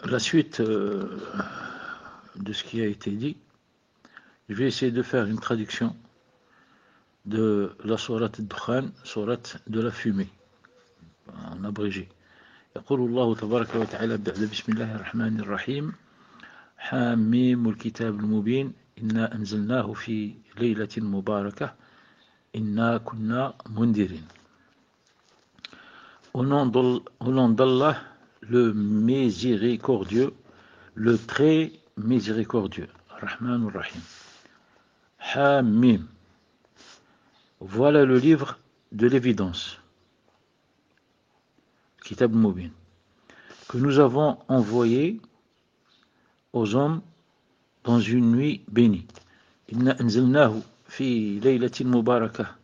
la suite de ce qui a été dit, je vais essayer de faire une traduction de la sourate Dukhan, sourate de la fumée, en abrégé. يقول الله تبارك وتعالى بسم الله الرحمن الرحيم حاميم الكتاب المبين إنا أنزلناه في ليلة مباركة إنا كنا منذرين. Au nom d'Allah, le miséricordieux, le très miséricordieux. Rahman Rahim. Hamim. Voilà le livre de l'évidence. Kitab Mubin. Que nous avons envoyé aux hommes dans une nuit bénie. Inna anzalnahu fi laylatin mubarakah.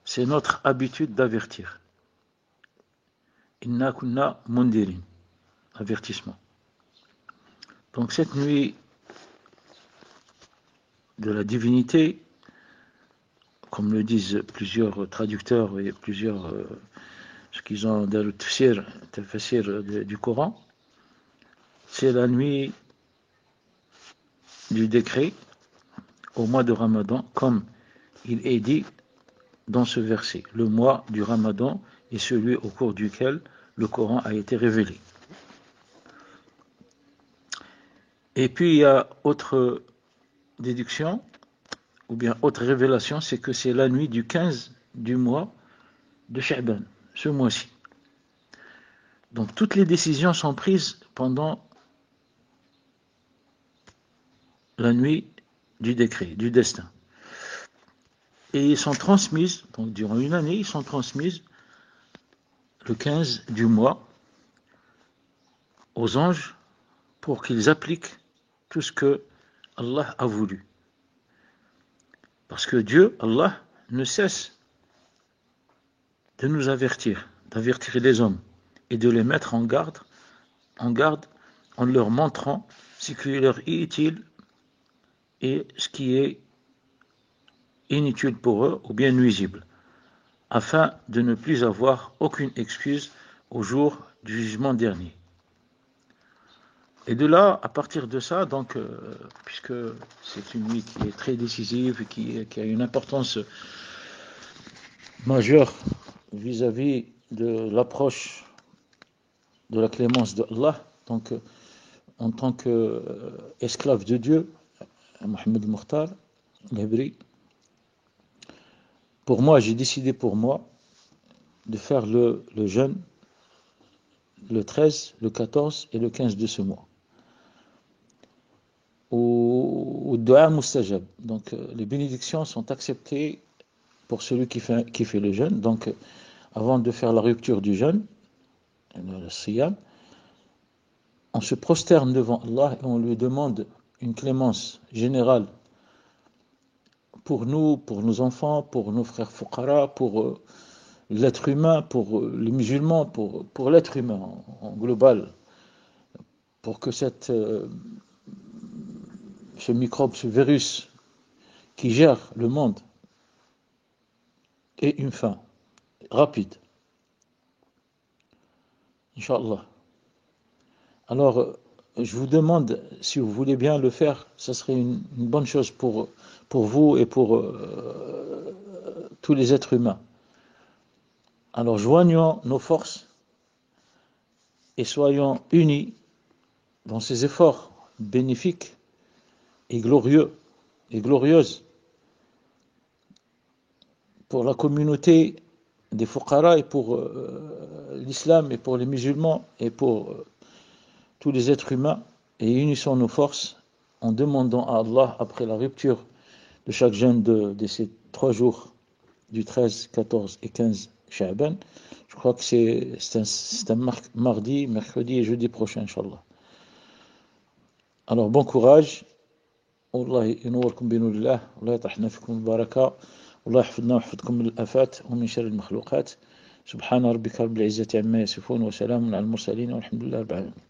C'est notre habitude d'avertir. Inna kunna mundirin. Avertissement. Donc cette nuit de la divinité, comme le disent plusieurs traducteurs et plusieurs ce qu'ils ont dans le tafsir du Coran, c'est la nuit du décret au mois de Ramadan, comme il est dit dans ce verset. Le mois du Ramadan est celui au cours duquel le Coran a été révélé. Et puis il y a autre déduction, ou bien autre révélation, c'est que c'est la nuit du 15 du mois de Sha'ban, ce mois-ci. Donc toutes les décisions sont prises pendant la nuit du décret, du destin. Et ils sont transmises, donc durant une année, ils sont transmises le 15 du mois aux anges pour qu'ils appliquent tout ce que Allah a voulu. Parce que Dieu, Allah, ne cesse de nous avertir, d'avertir les hommes et de les mettre en garde en leur montrant ce qui leur est utile et ce qui est inutile pour eux ou bien nuisible, afin de ne plus avoir aucune excuse au jour du jugement dernier. Et de là, à partir de ça, donc, puisque c'est une nuit qui est très décisive, qui a une importance majeure vis-à-vis de l'approche de la clémence de Allah, donc en tant qu'esclave de Dieu, Mohamed Mokhtar, l'Hébri, pour moi, j'ai décidé pour moi de faire le jeûne le 13, le 14 et le 15 de ce mois. Ou Dua Mustajab. Donc les bénédictions sont acceptées pour celui qui fait le jeûne. Donc avant de faire la rupture du jeûne, le siyam, on se prosterne devant Allah et on lui demande une clémence générale pour nous, pour nos enfants, pour nos frères fuqara, pour l'être humain, pour les musulmans, pour l'être humain en global, pour que ce microbe, ce virus qui gère le monde ait une fin rapide. Inch'Allah. Alors, je vous demande, si vous voulez bien le faire, ça serait une bonne chose pour vous et pour tous les êtres humains. Alors, joignons nos forces et soyons unis dans ces efforts bénéfiques et glorieux et glorieuses pour la communauté des fuqara et pour l'islam et pour les musulmans et pour tous les êtres humains, et unissons nos forces en demandant à Allah, après la rupture de chaque jeûne de ces 3 jours du 13, 14 et 15 Sha'ban. Je crois que c'est un mardi, mercredi et jeudi prochain, Inch'Allah. Alors bon courage. Allah ينوركم بنور الله والله يطرحنا فيكم البركة والله يحفظنا ويحفظكم من الآفات ومن شر المخلوقات سبحان ربك رب العزة عما يصفون وسلام على المرسلين والحمد لله رب العالمين.